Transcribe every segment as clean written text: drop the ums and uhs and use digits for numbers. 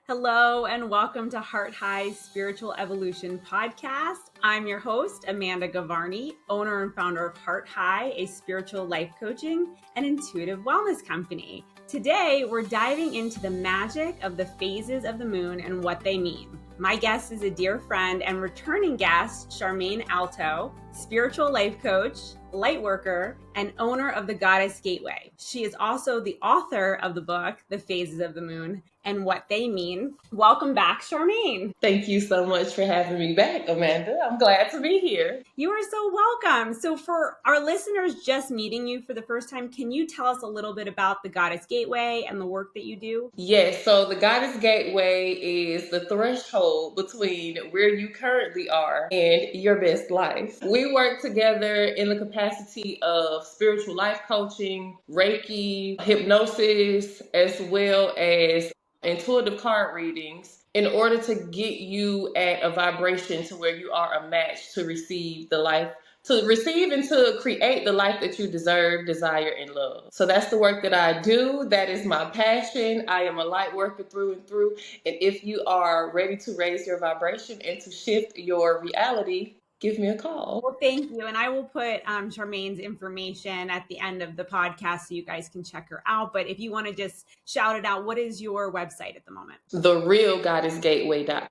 Hello and welcome to Heart High's Spiritual Evolution Podcast. I'm your host, Amanda Gavarny, owner and founder of Heart High, a spiritual life coaching and intuitive wellness company. Today, we're diving into the magic of the phases of the moon and what they mean. My guest is a dear friend and returning guest, Charmaine Alto, spiritual life coach, light worker, and owner of the Goddess Gateway. She is also the author of the book, The Phases of the Moon and What They Mean. Welcome back, Charmaine. Thank you so much for having me back, Amanda. I'm glad to be here. You are so welcome. So for our listeners just meeting you for the first time, can you tell us a little bit about the Goddess Gateway and the work that you do? Yes, so the Goddess Gateway is the threshold between where you currently are and your best life. We work together in the capacity of spiritual life coaching, Reiki, hypnosis, as well as intuitive card readings in order to get you at a vibration to where you are a match to receive the life, to receive and to create the life that you deserve, desire, and love. So that's the work that I do. That is my passion. I am a light worker through and through. And if you are ready to raise your vibration and to shift your reality, give me a call. Well, thank you. And I will put Charmaine's information at the end of the podcast so you guys can check her out. But if you want to just shout it out, what is your website at the moment? TheRealGoddessGateway.com.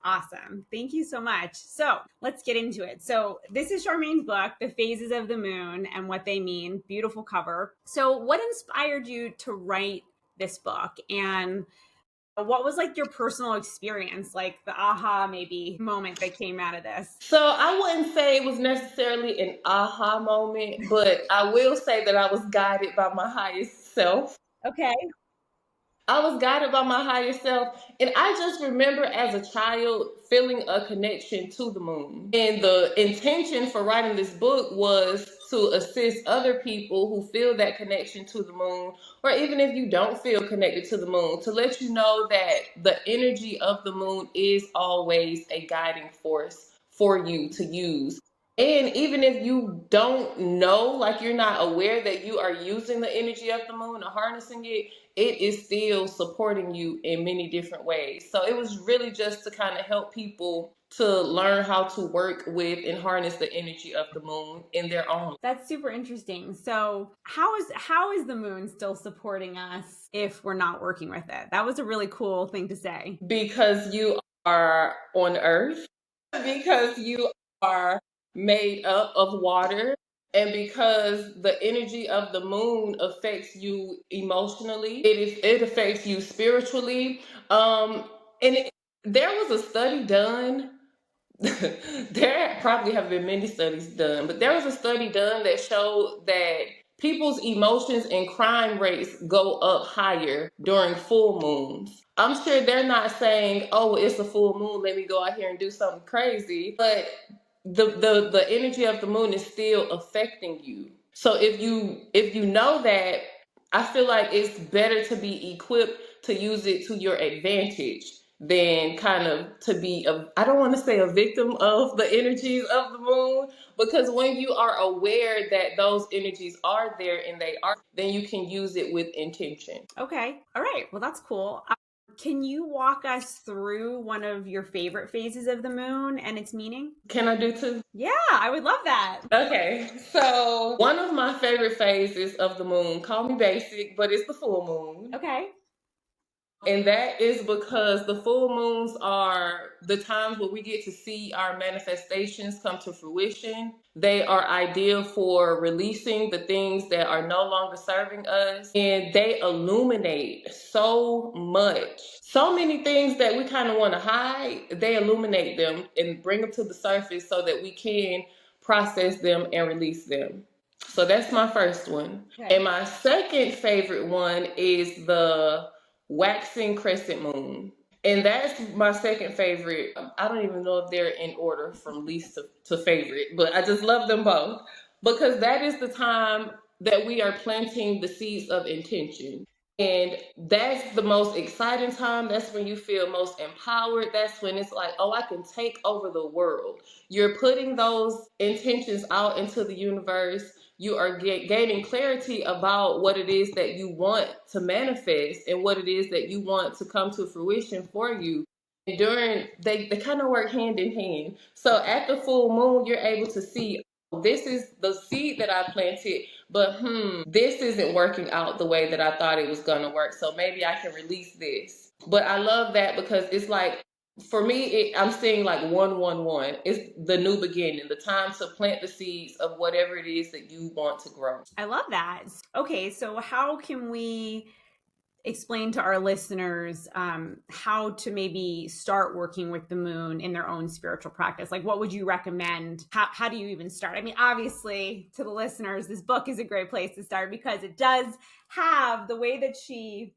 Awesome. Thank you so much. So let's get into it. So this is Charmaine's book, The Phases of the Moon and What They Mean. Beautiful cover. So what inspired you to write this book? And what was like your personal experience, like the aha maybe moment that came out of this? So I wouldn't say it was necessarily an aha moment, but I will say that I was guided by my highest self. Okay. I was guided by my higher self. And I just remember as a child feeling a connection to the moon. And the intention for writing this book was to assist other people who feel that connection to the moon, or even if you don't feel connected to the moon, to let you know that the energy of the moon is always a guiding force for you to use. And even if you don't know, like you're not aware that you are using the energy of the moon or harnessing it, it is still supporting you in many different ways. So it was really just to kind of help people to learn how to work with and harness the energy of the moon in their own. That's super interesting. So how is the moon still supporting us if we're not working with it? That was a really cool thing to say. Because you are on Earth, because you are made up of water, and because the energy of the moon affects you emotionally, it affects you spiritually. There was a study done. There probably have been many studies done, but there was a study done that showed that people's emotions and crime rates go up higher during full moons. I'm sure they're not saying, "Oh, it's a full moon, let me go out here and do something crazy," but the energy of the moon is still affecting you. So if you know that, I feel like it's better to be equipped to use it to your advantage than kind of to be I don't want to say a victim of the energies of the moon, because when you are aware that those energies are there and they are, then you can use it with intention. Okay. All right. Well, that's cool. Can you walk us through one of your favorite phases of the moon and its meaning? Can I do two? Yeah, I would love that. Okay, so one of my favorite phases of the moon, call me basic, but it's the full moon. Okay. And that is because the full moons are the times where we get to see our manifestations come to fruition. They are ideal for releasing the things that are no longer serving us. And they illuminate so much. So many things that we kind of want to hide, they illuminate them and bring them to the surface so that we can process them and release them. So that's my first one. Okay. And my second favorite one is the waxing crescent moon. And that's my second favorite. I don't even know if they're in order from least to favorite, but I just love them both because that is the time that we are planting the seeds of intention. And that's the most exciting time. That's when you feel most empowered. That's when it's like, oh, I can take over the world. You're putting those intentions out into the universe. you are gaining clarity about what it is that you want to manifest and what it is that you want to come to fruition for you. And during they kind of work hand in hand. So at the full moon, you're able to see, oh, this is the seed that I planted, but this isn't working out the way that I thought it was gonna work. So maybe I can release this. But I love that because it's like, for me, I'm seeing like 111. It's the new beginning, the time to plant the seeds of whatever it is that you want to grow. I love that. Okay, so how can we explain to our listeners how to maybe start working with the moon in their own spiritual practice? Like, what would you recommend? How do you even start? I mean, obviously, to the listeners, this book is a great place to start because it does have the way that she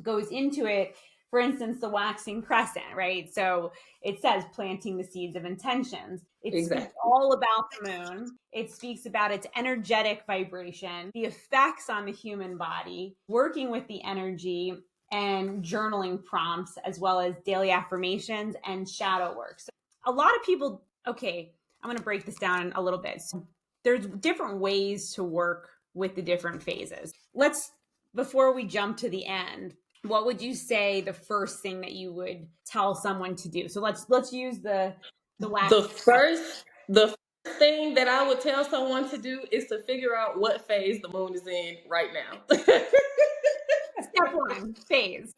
goes into it. For instance, the waxing crescent, right? So it says planting the seeds of intentions. It Exactly. speaks all about the moon. It speaks about its energetic vibration, the effects on the human body, working with the energy, and journaling prompts, as well as daily affirmations and shadow work. So a lot of people, okay, I'm going to break this down a little bit. So there's different ways to work with the different phases. Before we jump to the end, what would you say the first thing that you would tell someone to do? So let's use the wax. The first thing that I would tell someone to do is to figure out what phase the moon is in right now. Step one, phase.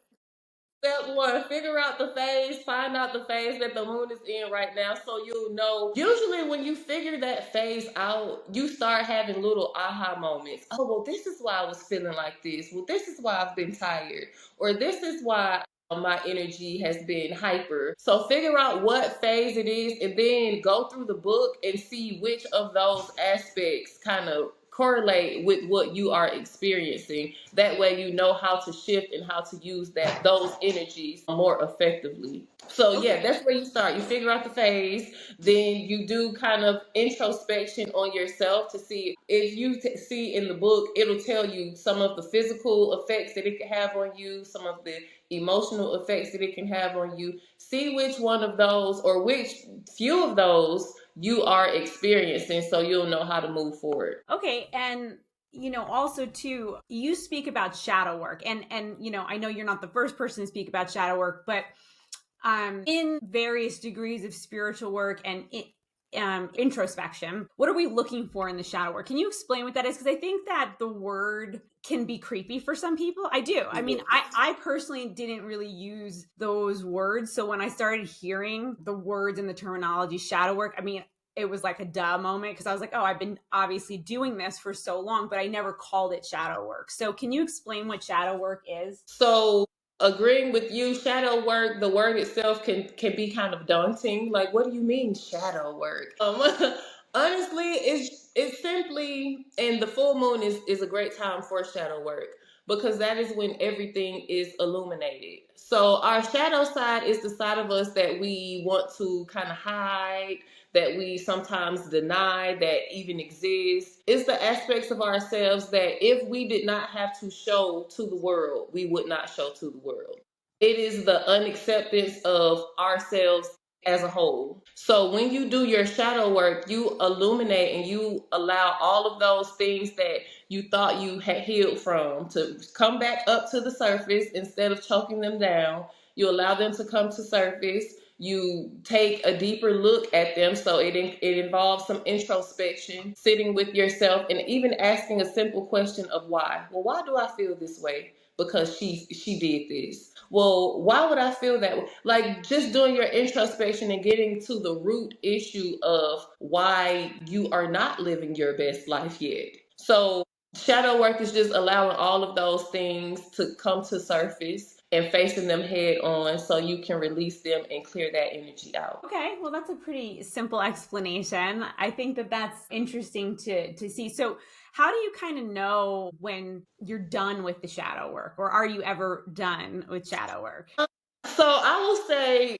Step one, figure out the phase, find out the phase that the moon is in right now so you'll know. Usually, when you figure that phase out, you start having little aha moments. Oh, well, this is why I was feeling like this. Well, this is why I've been tired. Or this is why my energy has been hyper. So, figure out what phase it is and then go through the book and see which of those aspects kind of correlate with what you are experiencing. That way you know how to shift and how to use those energies more effectively. So yeah, that's where you start. You figure out the phase, then you do kind of introspection on yourself to see if you see in the book, it'll tell you some of the physical effects that it can have on you, some of the emotional effects that it can have on you. See which one of those or which few of those you are experiencing so you'll know how to move forward. Okay, and also too, you speak about shadow work, and I know you're not the first person to speak about shadow work, but in various degrees of spiritual work and introspection, what are we looking for in the shadow work? Can you explain what that is? Because I think that the word can be creepy for some people. I do. I mean, I personally didn't really use those words. So when I started hearing the words and the terminology shadow work, I mean, it was like a duh moment because I was like, oh, I've been obviously doing this for so long, but I never called it shadow work. So can you explain what shadow work is? So agreeing with you, shadow work, the word itself can be kind of daunting. Like, what do you mean shadow work? Honestly, it's simply, and the full moon is a great time for shadow work because that is when everything is illuminated. So our shadow side is the side of us that we want to kind of hide, that we sometimes deny that even exists. It's the aspects of ourselves that if we did not have to show to the world, we would not show to the world. It is the unacceptance of ourselves as a whole. So when you do your shadow work, you illuminate and you allow all of those things that you thought you had healed from to come back up to the surface instead of choking them down. You allow them to come to surface. You take a deeper look at them. So it involves some introspection, sitting with yourself, and even asking a simple question of why. Well, why do I feel this way? Because she did this. Well, why would I feel that way? Like just doing your introspection and getting to the root issue of why you are not living your best life yet. So shadow work is just allowing all of those things to come to surface and facing them head on so you can release them and clear that energy out. Okay, well, that's a pretty simple explanation. I think that that's interesting to see. So how do you kind of know when you're done with the shadow work, or are you ever done with shadow work? So I will say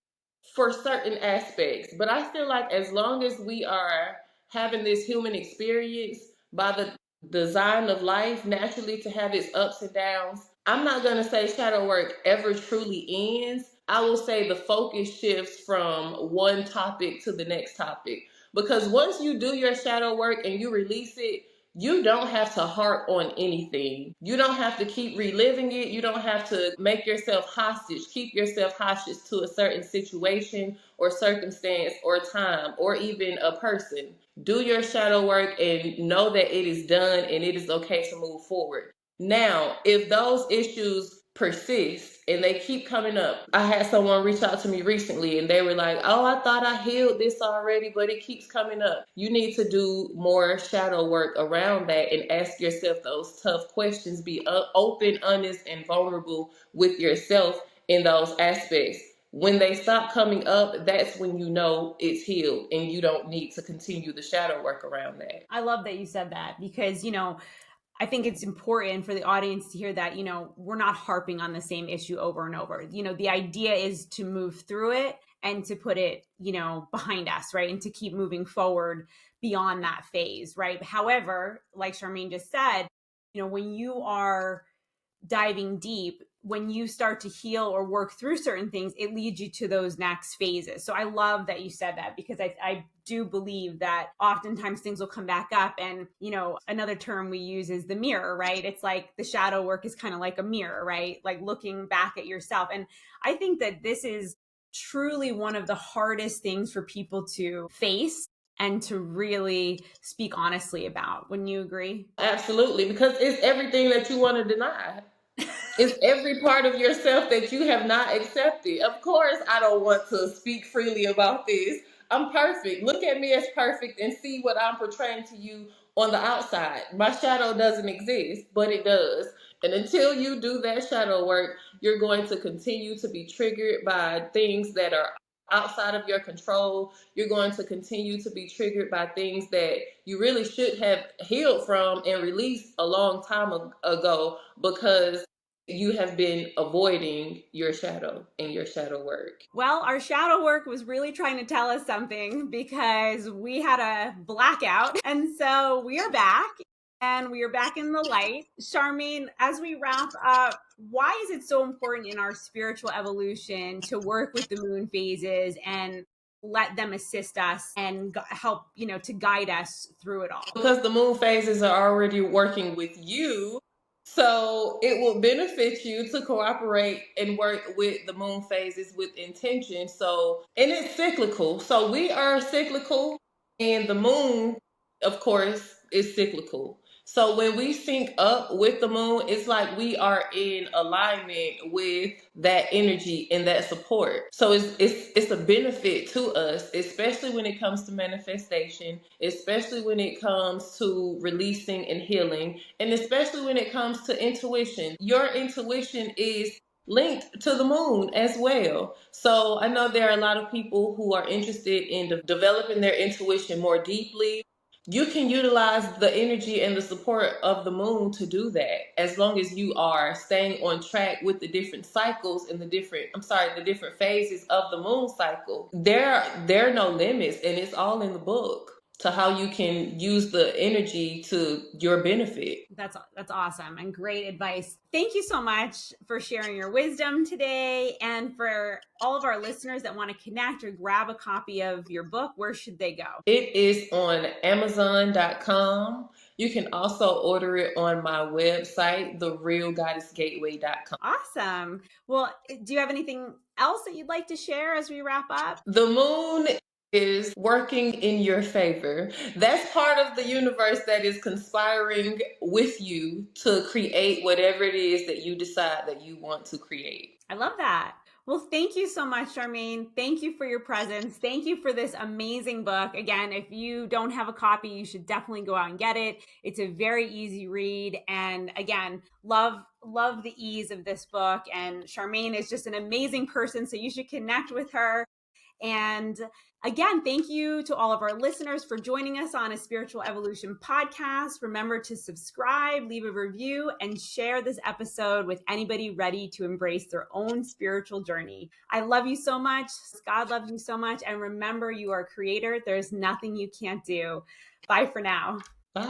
for certain aspects, but I feel like as long as we are having this human experience by the design of life naturally to have its ups and downs, I'm not going to say shadow work ever truly ends. I will say the focus shifts from one topic to the next topic. Because once you do your shadow work and you release it, You don't have to harp on anything. You don't have to keep reliving it. You don't have to make yourself hostage, keep yourself hostage to a certain situation or circumstance or time or even a person. Do your shadow work and know that it is done and it is okay to move forward. Now, if those issues persist and they keep coming up, I had someone reach out to me recently and they were like, "Oh, I thought I healed this already, but it keeps coming up." You need to do more shadow work around that and ask yourself those tough questions. Be open, honest, and vulnerable with yourself in those aspects. When they stop coming up, that's when you know it's healed and you don't need to continue the shadow work around that. I love that you said that because, I think it's important for the audience to hear that, we're not harping on the same issue over and over. The idea is to move through it and to put it, behind us, right? And to keep moving forward beyond that phase, right? However, like Charmaine just said, when you are diving deep, when you start to heal or work through certain things, it leads you to those next phases. So I love that you said that because I do believe that oftentimes things will come back up. And, another term we use is the mirror, right? It's like the shadow work is kind of like a mirror, right? Like looking back at yourself. And I think that this is truly one of the hardest things for people to face and to really speak honestly about. Wouldn't you agree? Absolutely, because it's everything that you want to deny. It's every part of yourself that you have not accepted. Of course, I don't want to speak freely about this. I'm perfect. Look at me as perfect and see what I'm portraying to you on the outside. My shadow doesn't exist, but it does. And until you do that shadow work, you're going to continue to be triggered by things that are outside of your control. You're going to continue to be triggered by things that you really should have healed from and released a long time ago because you have been avoiding your shadow and your shadow work. Well, our shadow work was really trying to tell us something because we had a blackout. And so we are back and we are back in the light. Charmaine, as we wrap up, why is it so important in our spiritual evolution to work with the moon phases and let them assist us and help, to guide us through it all? Because the moon phases are already working with you. So it will benefit you to cooperate and work with the moon phases with intention. So, and it's cyclical. So we are cyclical, and the moon, of course, is cyclical. So when we sync up with the moon, it's like we are in alignment with that energy and that support. So it's a benefit to us, especially when it comes to manifestation, especially when it comes to releasing and healing, and especially when it comes to intuition. Your intuition is linked to the moon as well. So I know there are a lot of people who are interested in developing their intuition more deeply. You can utilize the energy and the support of the moon to do that as long as you are staying on track with the different cycles and the different phases of the moon cycle. There are no limits, and it's all in the book to how you can use the energy to your benefit. That's awesome and great advice. Thank you so much for sharing your wisdom today. And for all of our listeners that want to connect or grab a copy of your book, where should they go? It is on Amazon.com. You can also order it on my website, therealgoddessgateway.com. Awesome. Well, do you have anything else that you'd like to share as we wrap up? The moon is working in your favor. That's part of the universe that is conspiring with you to create whatever it is that you decide that you want to create. I love that. Well, thank you so much, Charmaine. Thank you for your presence. Thank you for this amazing book. Again, if you don't have a copy, you should definitely go out and get it. It's a very easy read. And again, love the ease of this book. And Charmaine is just an amazing person. So you should connect with her. And again, thank you to all of our listeners for joining us on a Spiritual Evolution podcast. Remember to subscribe, leave a review, and share this episode with anybody ready to embrace their own spiritual journey. I love you so much. God loves you so much. And remember, you are a creator. There's nothing you can't do. Bye for now. Bye.